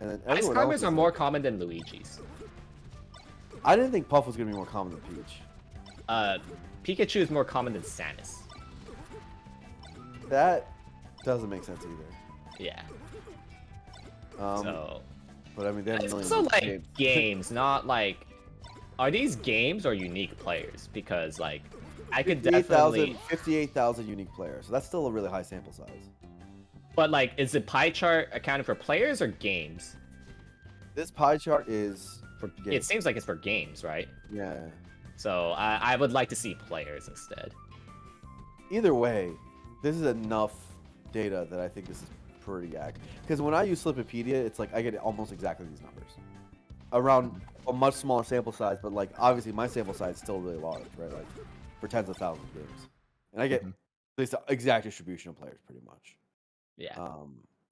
And then Ice everyone climbers else are is more like, common than Luigi's. I didn't think Puff was gonna be more common than Peach. Pikachu is more common than Samus. That doesn't make sense either. Yeah. But I mean, they have it's millions also of like games, not like. Are these games or unique players? Because like, I could definitely 58,000 unique players. So that's still a really high sample size. But like, is the pie chart accounted for players or games? This pie chart is for games. It seems like it's for games, right? Yeah. So I would like to see players instead. Either way, this is enough data that I think this is pretty accurate. Because when I use Slipopedia, it's like I get almost exactly these numbers. Around a much smaller sample size, but like obviously my sample size is still really large, right? Like for tens of thousands of games. And I get this exact distribution of players pretty much. Yeah.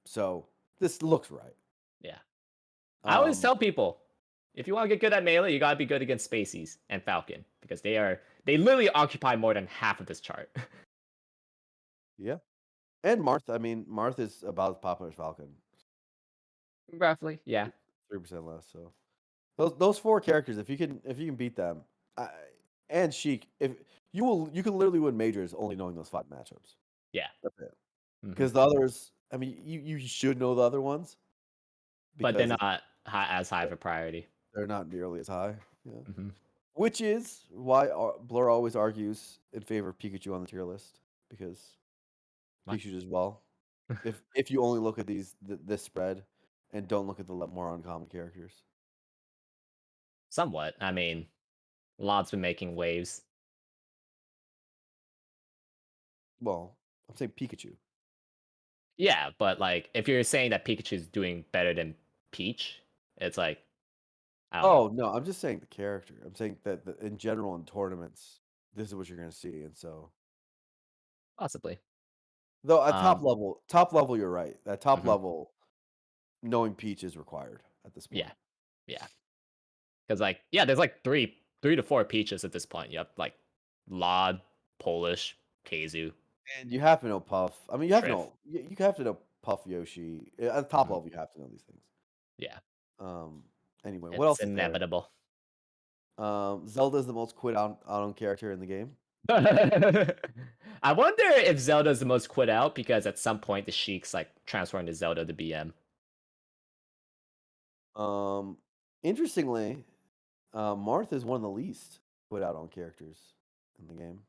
So this looks right. Yeah. I always Um, tell people, if you want to get good at Melee, you gotta be good against Spaceys and Falcon. Because they literally occupy more than half of this chart. Yeah. And Marth, I mean, Marth is about as popular as Falcon. Roughly, yeah. 3% less, so those four characters, if you can beat them, and Sheik, if you can literally win majors only knowing those 5 matchups. Yeah. That's it. Because the others, I mean, you should know the other ones. But they're not as high of a priority. They're not nearly as high. Yeah. Mm-hmm. Which is why Blur always argues in favor of Pikachu on the tier list, because Pikachu does well. if you only look at this spread and don't look at the more uncommon characters. Somewhat. I mean, Lod's been making waves. Well, I'm saying Pikachu. Yeah, but like, if you're saying that Pikachu's doing better than Peach, it's like, I don't know. Oh, no, I'm just saying the character. I'm saying that in general in tournaments, this is what you're going to see, and so Possibly. though at top level, you're right. At top Mhm. level, knowing Peach is required at this point. Yeah. Because like, yeah, there's like three to four Peaches at this point. You have like Lod, Polish, Keizu. And you have to know Puff. I mean, you have to Triff. know you have to know Puff, Yoshi. At the top level, you have to know these things. Yeah. Anyway, what It's else is there? inevitable. Zelda is the most quit out on character in the game. I wonder if Zelda's the most quit out because at some point the Sheik's like transferring to Zelda to BM. Interestingly, Marth is one of the least quit out on characters in the game.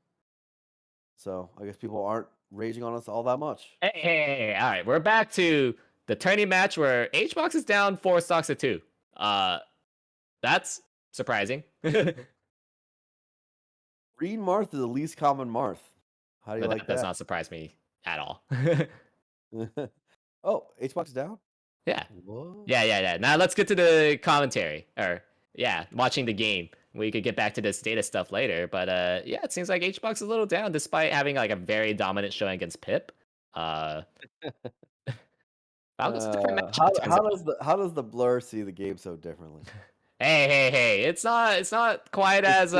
So I guess people aren't raging on us all that much. Hey, all right, we're back to the tourney match where Hbox is down 4 stocks to 2. That's surprising. Green Marth is the least common Marth. How do you like that? Does not surprise me at all. Oh, Hbox is down? Yeah. What? Yeah. Now let's get to the commentary. Or, yeah, watching the game. We could get back to this data stuff later. But, yeah, it seems like Hbox is a little down despite having, like, a very dominant showing against Pip. Falco's a different matchup. How does the Blur see the game so differently? Hey. It's not quite as...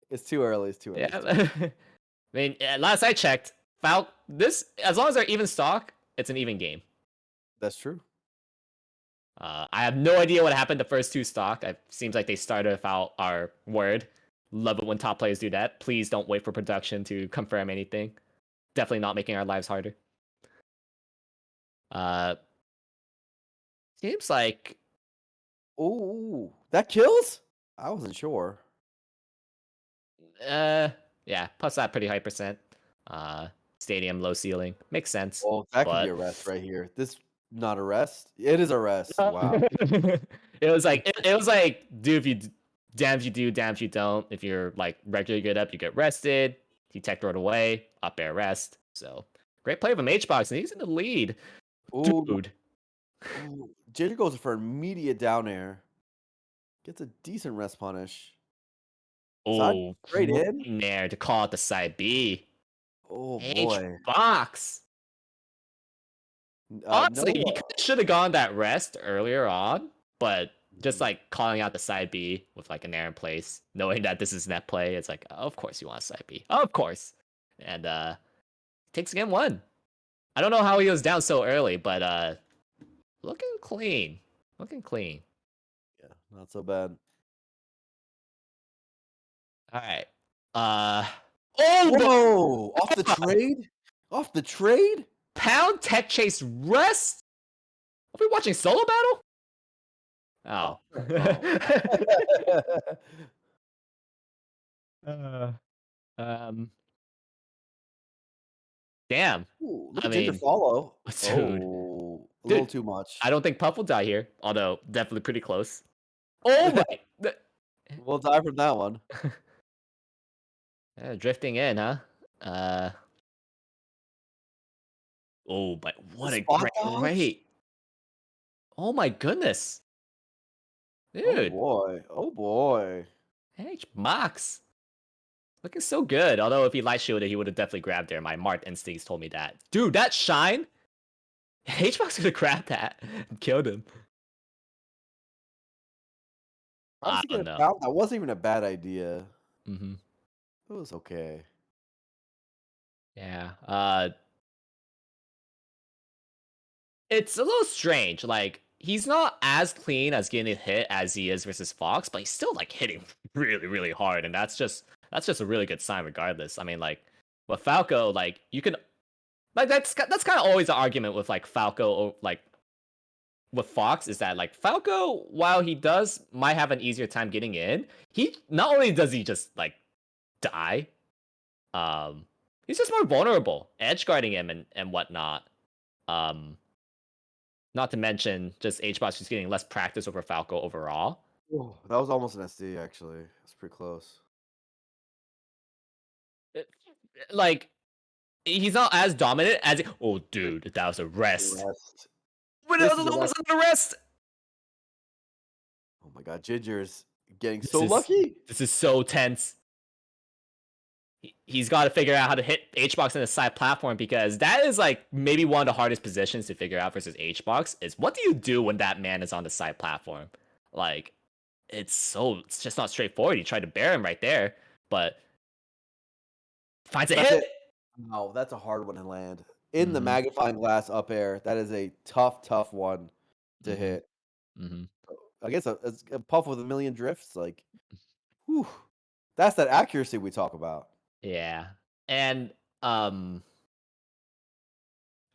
It's too early. It's too early. Yeah. I mean, last I checked, as long as they're even stock, it's an even game. That's true. I have no idea what happened the first 2 stock. It seems like they started without our word. Love it when top players do that. Please don't wait for production to confirm anything. Definitely not making our lives harder. Seems like... Ooh, that kills? I wasn't sure. Yeah, plus that pretty high percent. Stadium, low ceiling. Makes sense. Oh, that could be a rest right here. This not a rest. It is a rest. Wow. It was like do if you damn if you do, damn if you don't. If you're like regularly good up, you get rested. He tech throw it away, up air rest. So great play from Hbox, and he's in the lead. Ooh. Dude. Ooh. Ginger goes for immediate down air. Gets a decent rest punish. Oh, straight in there to call it the side B. Oh boy. Hbox. Honestly, he should have gone that rest earlier on, but just like calling out the side B with like an air in place, knowing that this is net play, it's like, of course you want a side B. Of course. And takes game 1. I don't know how he was down so early, but looking clean. Looking clean. Yeah, not so bad. All right. Oh, Whoa! Off the trade? Off the trade? Pound Tech Chase Rest. Are we watching solo battle? Oh. um. Damn. Ooh, look I at Ginger mean, follow. dude. Oh, a little Dude, too much. I don't think Puff will die here, although definitely pretty close. Oh my! We'll die from that one. Drifting in, huh? Uh. Oh, but The what a spot great dodge? rate! Oh my goodness, Oh dude. boy. Oh boy. H Mox looking so good. Although if he light shielded, he would have definitely grabbed there. My Mart instincts told me that. Dude, that shine. H Mox could have grabbed that and killed him. I was I thinking don't of know. pound. That wasn't even a bad idea. Hmm. It was okay. Yeah. It's a little strange. Like he's not as clean as getting hit as he is versus Fox, but he's still like hitting really, really hard, and that's just a really good sign, regardless. I mean, like with Falco, like you can like that's kind of always the argument with like Falco or like with Fox is that like Falco, while he does might have an easier time getting in, he not only does he just like die, um, he's just more vulnerable, edge guarding him and whatnot. Um, Not to mention just HBox just getting less practice over Falco overall. Oh, that was almost an SD actually. It's pretty close. It- like he's not as dominant as oh dude, that was a rest. Rest. But that This was a is the little rest. bit of a rest. Oh my god, Ginger's getting This so is lucky. this is so tense. He's got to figure out how to hit HBox in the side platform, because that is like maybe one of the hardest positions to figure out versus HBox is what do you do when that man is on the side platform? Like it's just not straightforward. You try to bear him right there, but finds a That's hit. it. No, that's a hard one to land. In the Mm-hmm. magnifying glass up air, that is a tough one to Mm-hmm. hit. Mm-hmm. I guess a puff with a million drifts, like, whew, that's that accuracy we talk about. Yeah. And I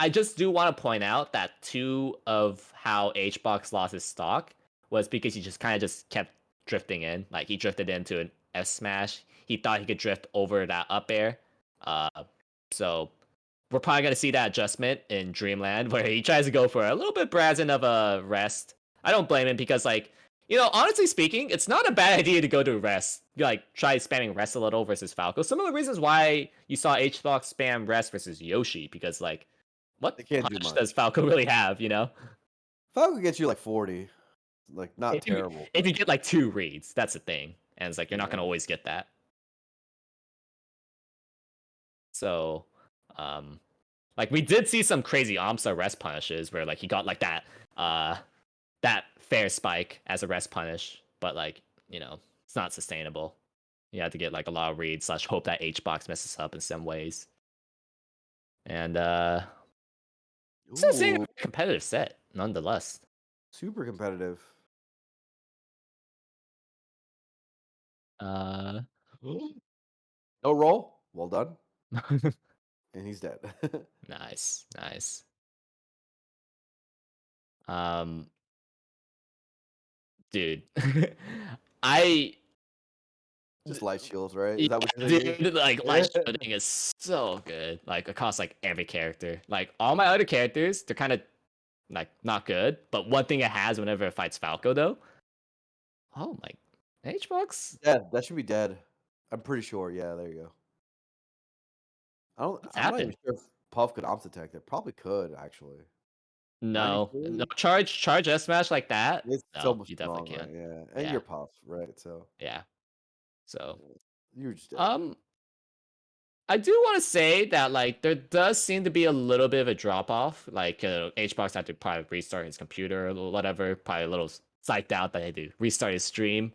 just do want to point out that two of how HBox lost his stock was because he just kind of just kept drifting in. Like he drifted into an F smash. He thought he could drift over that up air. Uh, so we're probably gonna see that adjustment in Dreamland where he tries to go for a little bit brazen of a rest. I don't blame him because like honestly speaking, it's not a bad idea to go to rest. Like try spamming rest a little versus Falco. Some of the reasons why you saw HBox spam rest versus Yoshi because like what They can't do punch does much. Falco really have? Falco gets you like 40, like not If you terrible. if you get like two reads, that's the thing, and it's like you're not Yeah. gonna always get that. So, um, like we did see some crazy Amsa rest punishes where like he got like that fair spike as a rest punish, but like it's not sustainable. You have to get like a lot of reads slash hope that H box messes up in some ways. And still seeing Ooh, a competitive set nonetheless. super competitive. Uh, No roll. Well done. And he's dead. nice, nice. Um, dude, I Just light shields, right? Is yeah, that what you're thinking? dude, like light shielding is so good. Like across like every character. Like all my other characters, they're kind of like not good. But one thing it has whenever it fights Falco though, oh my HBox, Dead. That should be dead. I'm pretty sure. Yeah, there you go. what's I'm not even happened? sure if Puff could ops attack that. Probably could actually. No 93. charge S smash like that. It's so No, much you definitely stronger, can't. yeah. And Yeah, you're Puff, right? So yeah. So yeah, you're just dead. um, I do want to say that like there does seem to be a little bit of a drop off. Like HBox had to probably restart his computer or whatever. Probably a little psyched out that he had to restart his stream.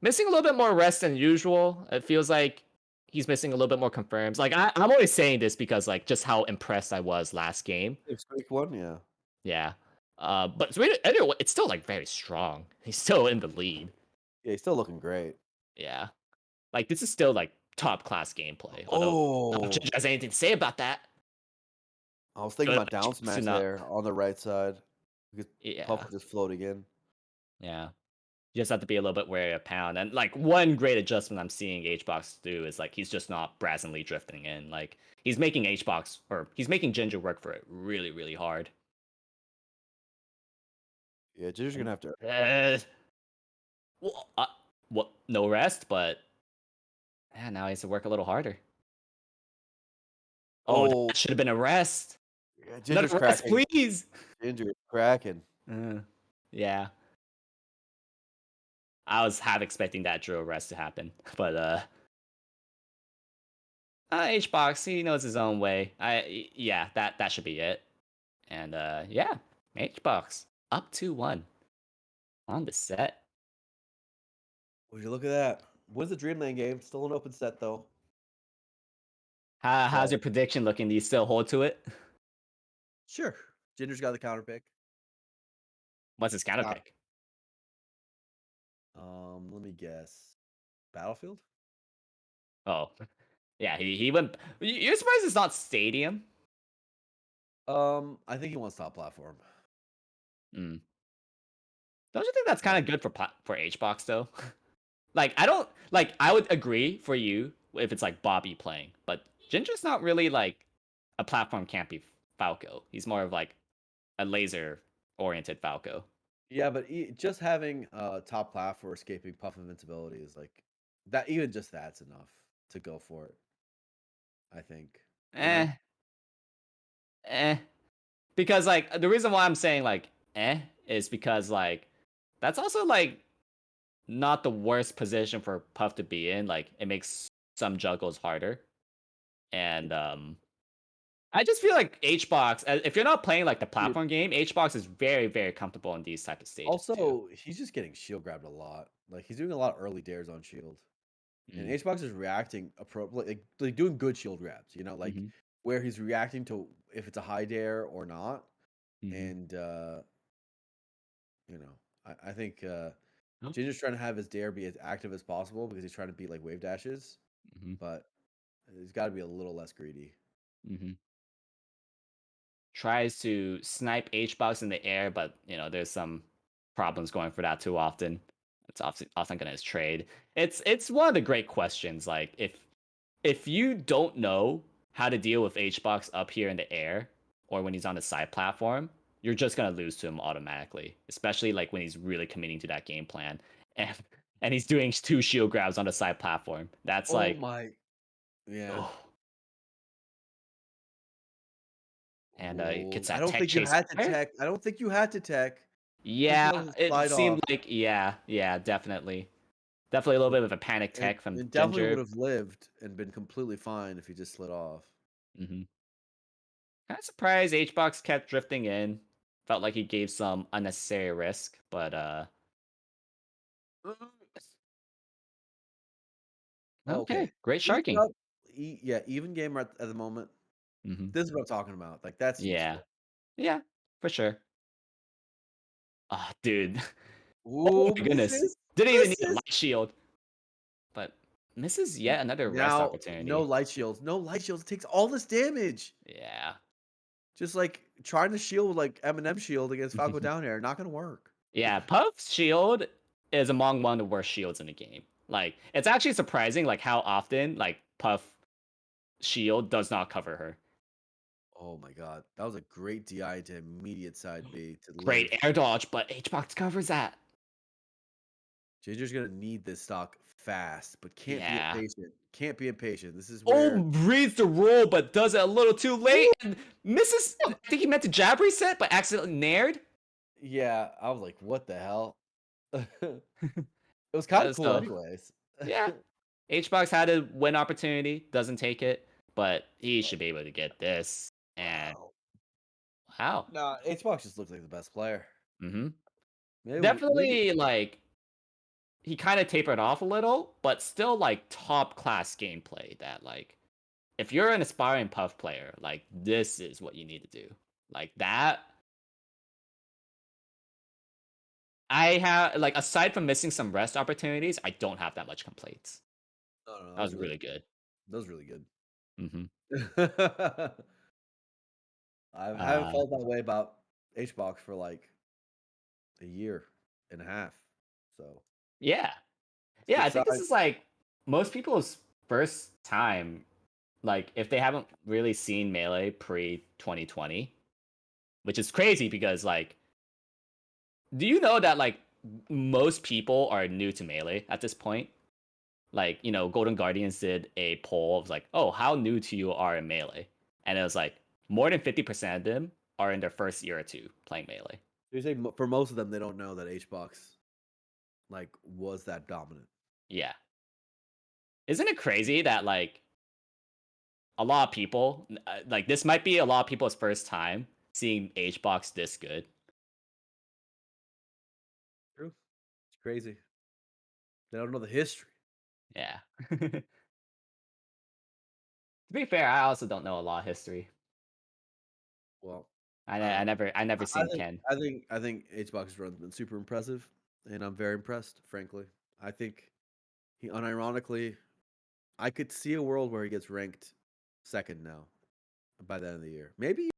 Missing a little bit more rest than usual. It feels like he's missing a little bit more confirms. Like I'm always saying this because like just how impressed I was last game. If Squeak won, yeah. Yeah. But anyway, it's still like very strong. He's still in the lead. Yeah, he's still looking great. Yeah, like this is still like top class gameplay. Although not much Oh, has anything to say about that. I was thinking Good about down smash enough. there on the right side because Puff Yeah, was just floating in. yeah. You just have to be a little bit wary of Pound. And like one great adjustment I'm seeing HBox do is like he's just not brazenly drifting in. Like he's making HBox or he's making Ginger work for it really, really hard. Yeah, Ginger's gonna have to. Well, what? No rest, but yeah, now he has to work a little harder. Oh, Oh, that should have been a rest. yeah, Ginger's Another rest, cracking. please. Ginger is cracking. Yeah, I was half expecting that drill rest to happen, but HBox he knows his own way. Yeah, that should be it. And yeah, HBox up 2-1 on the set. Would you look at that? What's the Dreamland game? Still an open set though. How's So your prediction looking? Do you still hold to it? sure, Ginger's got the counter pick. What's his counter Uh, pick? Let me guess. Battlefield. Oh, yeah, he went. You're surprised it's not Stadium? I think he wants top platform. Mm. Don't you think that's kind of good for HBox though? Like I don't like. I would agree for you if it's like Bobby playing, but Ginger's not really like a platform campy Falco. He's more of like a laser oriented Falco. Yeah, but just having top plat for escaping Puff invincibility is like that. Even just that's enough to go for it. I think. You know. Eh, eh. Because like the reason why I'm saying like is because like that's also like not the worst position for Puff to be in. Like it makes some juggles harder. And I just feel like HBox, if you're not playing like the Dude, platform game, HBox is very, very comfortable in these type of stages too. also, he's just getting shield grabbed a lot. Like he's doing a lot of early dares on shield, and Mm. HBox is reacting like doing good shield grabs. You know, like Mm-hmm. where he's reacting to if it's a high dare or not, Mm-hmm. and you know, I think Oh. Ginger's trying to have his dare be as active as possible because he's trying to beat like wave dashes, Mm-hmm. but he's got to be a little less greedy. Mm-hmm. Tries to snipe HBox in the air, but you know there's some problems going for that too often. It's often gonna trade. It's one of the great questions. Like if you don't know how to deal with HBox up here in the air or when he's on the side platform, you're just gonna lose to him automatically. Especially like when he's really committing to that game plan and and he's doing two shield grabs on the side platform. That's Oh like my, yeah. oh, and it Oh, gets I that don't tech think you chase had to fire. tech. I don't think you had to tech. Just Yeah, let it it slide seemed off. like yeah, definitely. Definitely a little bit of a panic It, tech from it definitely would Ginger. have lived and been completely fine if he just slid off. Hmm. Kind of surprised HBox kept drifting in. Felt like he gave some unnecessary risk, but Okay, okay, great even sharking. up, yeah, even game at the moment. Hmm. This is what I'm talking about. Like that's Yeah, useful. yeah, for sure. Oh, dude. Oh Ooh, my goodness. misses, Didn't even need a misses. light shield, but misses yet another rest Now no opportunity. light shields. No light shields. It takes all this damage. Yeah. Just like trying to shield like Eminem shield against Falco down air, not gonna work. Yeah, Puff's shield is among one of the worst shields in the game. Like, it's actually surprising like how often like Puff shield does not cover her. Oh my god, that was a great DI to immediate side B to live. Great air dodge, but HBox covers that. Ginger's gonna need this stock fast, but can't be Yeah. impatient. Can't be impatient. This is Oh, where. reads the roll, but does it a little too late Ooh, and misses. I think he meant to jab reset, but accidentally nared. yeah, I was like, what the hell? It was kind of cool, So anyways. yeah, HBox had a win opportunity, doesn't take it, but he should be able to get this. And Wow. wow. Nah, Xbox just looks like the best player. Hmm. Maybe Definitely like he kind of tapered off a little, but still like top class gameplay that like if you're an aspiring Puff player, like this is what you need to do. Like that I have like aside from missing some rest opportunities, I don't have that much complaints. No, That was really good. that was really good. Hmm. I haven't Uh, felt that way about HBox for like a year and a half. So yeah, it's a yeah. good I think this sign. is like most people's first time. Like if they haven't really seen Melee pre 2020, which is crazy because like, do you know that like most people are new to Melee at this point? Like, Golden Guardians did a poll of like, oh, how new to you are in Melee? And it was like more than 50% of them are in their first year or two playing Melee. So you say for most of them, they don't know that HBox like was that dominant. Yeah. Isn't it crazy that like a lot of people, like this might be a lot of people's first time seeing HBox this good? True. It's crazy. They don't know the history. Yeah. To be fair, I also don't know a lot of history. Well, I, I don't I know. never I never I seen think Ken. I think I think HBox's run's been super impressive, and I'm very impressed. Frankly, I think he unironically, I could see a world where he gets ranked second now by the end of the year. Maybe